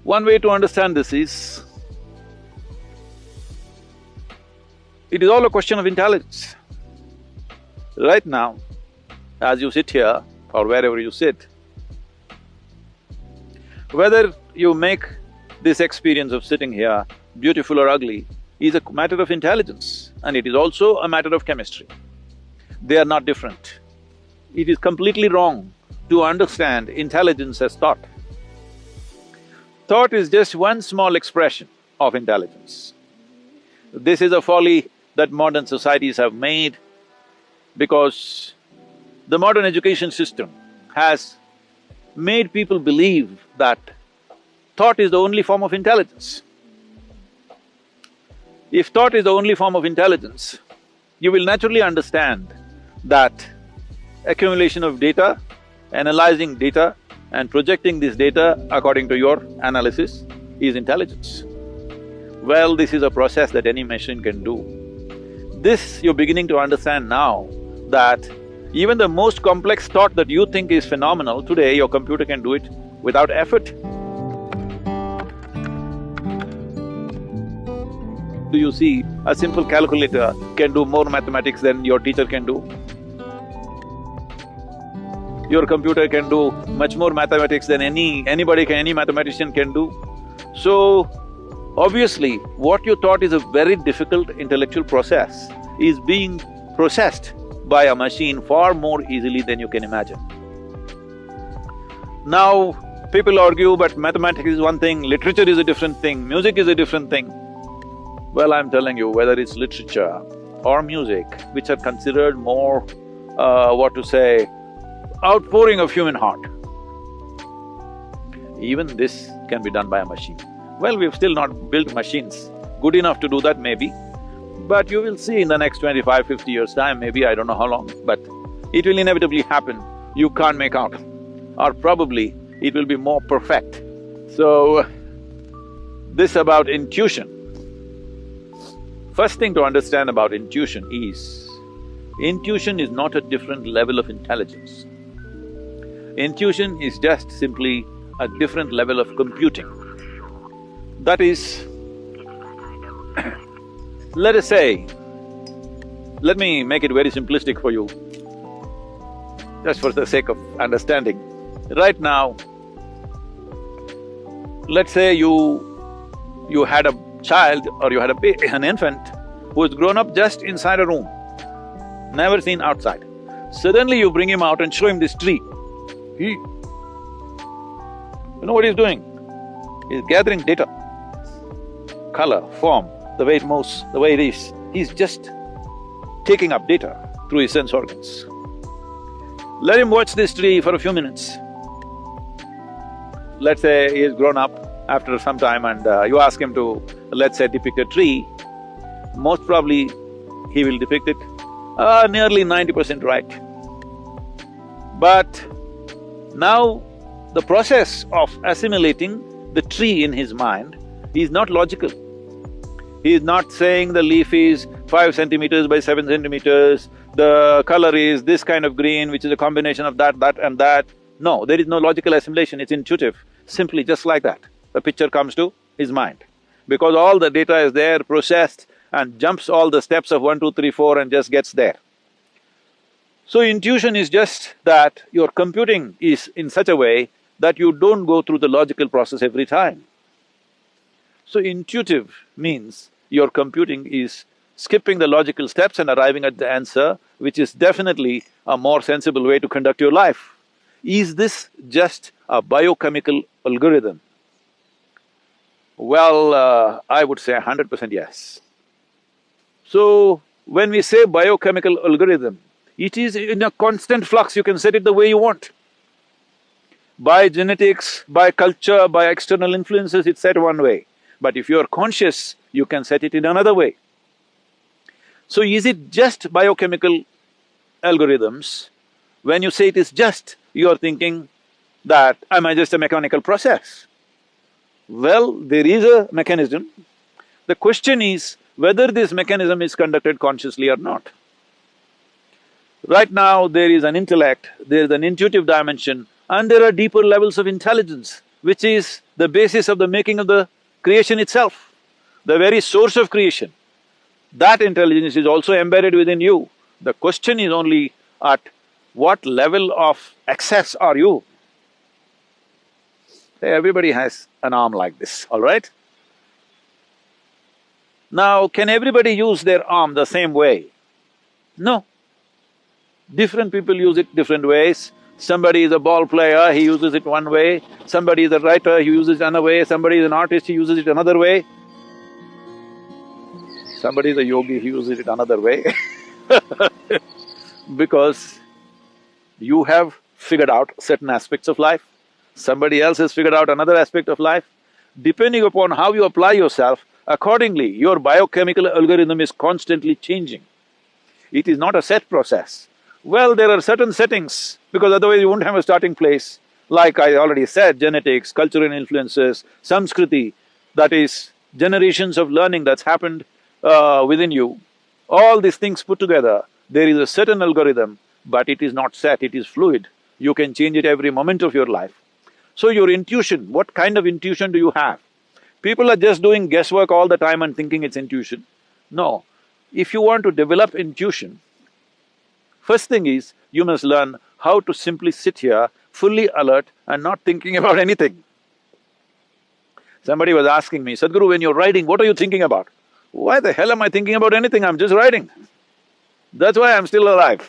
One way to understand this is, it is all a question of intelligence. Right now, as you sit here or wherever you sit, whether you make this experience of sitting here beautiful or ugly is a matter of intelligence, and it is also a matter of chemistry. They are not different. It is completely wrong to understand intelligence as thought. Thought is just one small expression of intelligence. This is a folly that modern societies have made because the modern education system has made people believe that thought is the only form of intelligence. If thought is the only form of intelligence, you will naturally understand that accumulation of data, analyzing data and projecting this data according to your analysis is intelligence. Well, this is a process that any machine can do. This you're beginning to understand now, that even the most complex thought that you think is phenomenal, today your computer can do it without effort. Do you see, a simple calculator can do more mathematics than your teacher can do? Your computer can do much more mathematics than any mathematician can do. So, obviously, what you thought is a very difficult intellectual process is being processed by a machine far more easily than you can imagine. Now, people argue, but mathematics is one thing, literature is a different thing, music is a different thing. Well, I'm telling you, whether it's literature or music, which are considered more, outpouring of human heart, even this can be done by a machine. Well, we've still not built machines good enough to do that maybe, but you will see in the next 25, 50 years' time, maybe, I don't know how long, but it will inevitably happen, you can't make out. Or probably it will be more perfect. So, this about intuition. First thing to understand about intuition is not a different level of intelligence. Intuition is just simply a different level of computing. That is, let us say, let me make it very simplistic for you, just for the sake of understanding. Right now, let's say you had a child or you had an infant who has grown up just inside a room, never seen outside. Suddenly you bring him out and show him this tree. You know what he's doing? He's gathering data, color, form, the way it moves, the way it is. He's just taking up data through his sense organs. Let him watch this tree for a few minutes. Let's say he's grown up after some time and you ask him to, let's say, depict a tree, most probably he will depict it nearly 90% right. But now the process of assimilating the tree in his mind is not logical. He is not saying the leaf is 5 centimeters by 7 centimeters, the color is this kind of green, which is a combination of that, that and that. No, there is no logical assimilation, it's intuitive, simply just like that. The picture comes to his mind, because all the data is there, processed and jumps all the steps of 1, 2, 3, 4 and just gets there. So intuition is just that your computing is in such a way that you don't go through the logical process every time. So intuitive means your computing is skipping the logical steps and arriving at the answer, which is definitely a more sensible way to conduct your life. Is this just a biochemical algorithm? Well, I would say 100% yes. So, when we say biochemical algorithm, it is in a constant flux, you can set it the way you want. By genetics, by culture, by external influences, it's set one way. But if you're conscious, you can set it in another way. So is it just biochemical algorithms? When you say it is just, you're thinking that, am I just a mechanical process? Well, there is a mechanism. The question is whether this mechanism is conducted consciously or not. Right now, there is an intellect, there is an intuitive dimension, and there are deeper levels of intelligence, which is the basis of the making of the creation itself, the very source of creation. That intelligence is also embedded within you. The question is only at what level of access are you? Everybody has an arm like this, all right? Now, can everybody use their arm the same way? No. Different people use it different ways. Somebody is a ball player, he uses it one way. Somebody is a writer, he uses it another way. Somebody is an artist, he uses it another way. Somebody is a yogi, he uses it another way because you have figured out certain aspects of life, somebody else has figured out another aspect of life. Depending upon how you apply yourself, accordingly, your biochemical algorithm is constantly changing. It is not a set process. Well, there are certain settings, because otherwise you won't have a starting place. Like I already said, genetics, cultural influences, samskriti, that is generations of learning that's happened within you. All these things put together, there is a certain algorithm, but it is not set, it is fluid. You can change it every moment of your life. So your intuition, what kind of intuition do you have? People are just doing guesswork all the time and thinking it's intuition. No, if you want to develop intuition, first thing is, you must learn how to simply sit here, fully alert and not thinking about anything. Somebody was asking me, Sadhguru, when you're writing, what are you thinking about? Why the hell am I thinking about anything? I'm just writing. That's why I'm still alive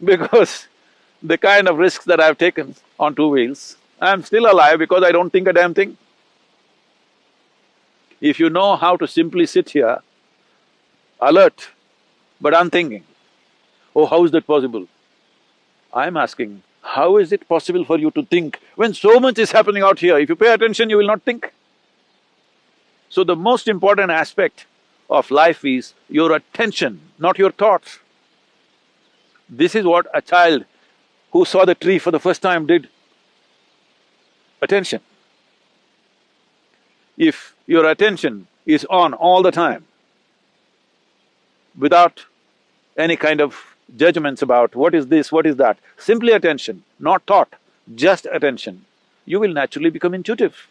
because the kind of risks that I've taken on two wheels, I'm still alive because I don't think a damn thing. If you know how to simply sit here, alert, but unthinking, oh, how is that possible? I'm asking, how is it possible for you to think when so much is happening out here? If you pay attention, you will not think. So the most important aspect of life is your attention, not your thoughts. This is what a child who saw the tree for the first time did. Attention. If your attention is on all the time, without any kind of judgments about what is this, what is that, simply attention, not thought, just attention, you will naturally become intuitive.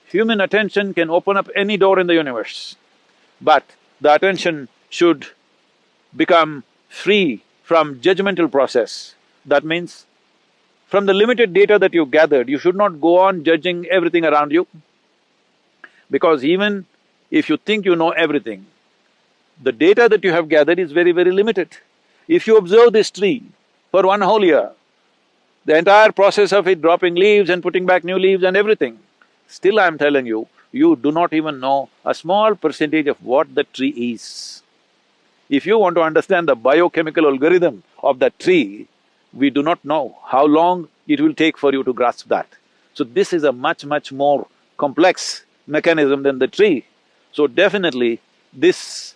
Human attention can open up any door in the universe, but the attention should become free from judgmental process. That means, from the limited data that you've gathered, you should not go on judging everything around you. Because even if you think you know everything, the data that you have gathered is very, very limited. If you observe this tree for one whole year, the entire process of it dropping leaves and putting back new leaves and everything, still I'm telling you, you do not even know a small percentage of what the tree is. If you want to understand the biochemical algorithm of that tree, we do not know how long it will take for you to grasp that. So this is a much, much more complex mechanism than the tree. So definitely, this,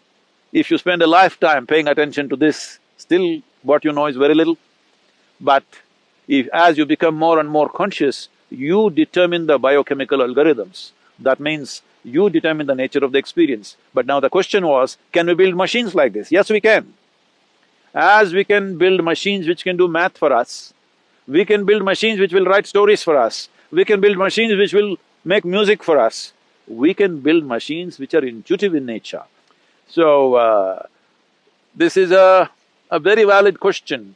if you spend a lifetime paying attention to this, still what you know is very little. But as you become more and more conscious, you determine the biochemical algorithms. That means you determine the nature of the experience. But now the question was, can we build machines like this? Yes, we can. As we can build machines which can do math for us, we can build machines which will write stories for us, we can build machines which will make music for us, we can build machines which are intuitive in nature. So, this is a very valid question.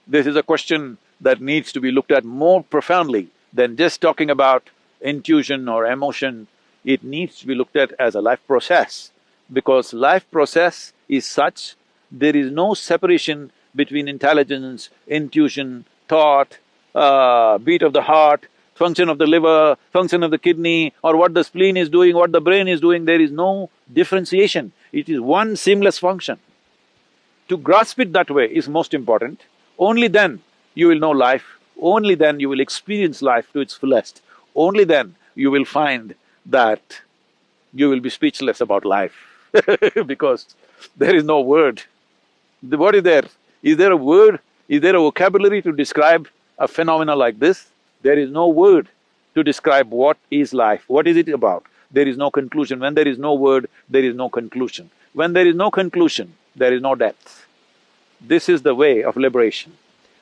This is a question that needs to be looked at more profoundly than just talking about intuition or emotion. It needs to be looked at as a life process, because life process is such, there is no separation between intelligence, intuition, thought, beat of the heart, function of the liver, function of the kidney, or what the spleen is doing, what the brain is doing. There is no differentiation. It is one seamless function. To grasp it that way is most important. Only then you will know life, only then you will experience life to its fullest. Only then you will find that you will be speechless about life because there is no word. What is there? Is there a word? Is there a vocabulary to describe a phenomena like this? There is no word to describe what is life, what is it about. There is no conclusion. When there is no word, there is no conclusion. When there is no conclusion, there is no depth. This is the way of liberation.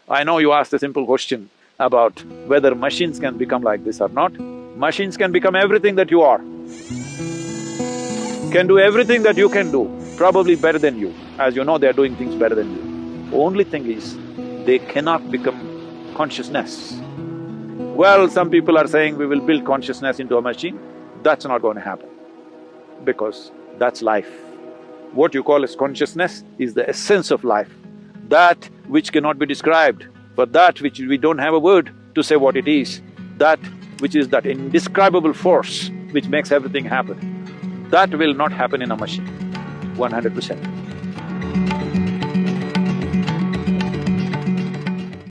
I know you asked a simple question about whether machines can become like this or not. Machines can become everything that you are, can do everything that you can do, probably better than you. As you know, they're doing things better than you. Only thing is, they cannot become consciousness. Well, some people are saying we will build consciousness into a machine. That's not going to happen, because that's life. What you call as consciousness is the essence of life, that which cannot be described, for that which we don't have a word to say what it is, that which is that indescribable force which makes everything happen. That will not happen in a machine, 100%.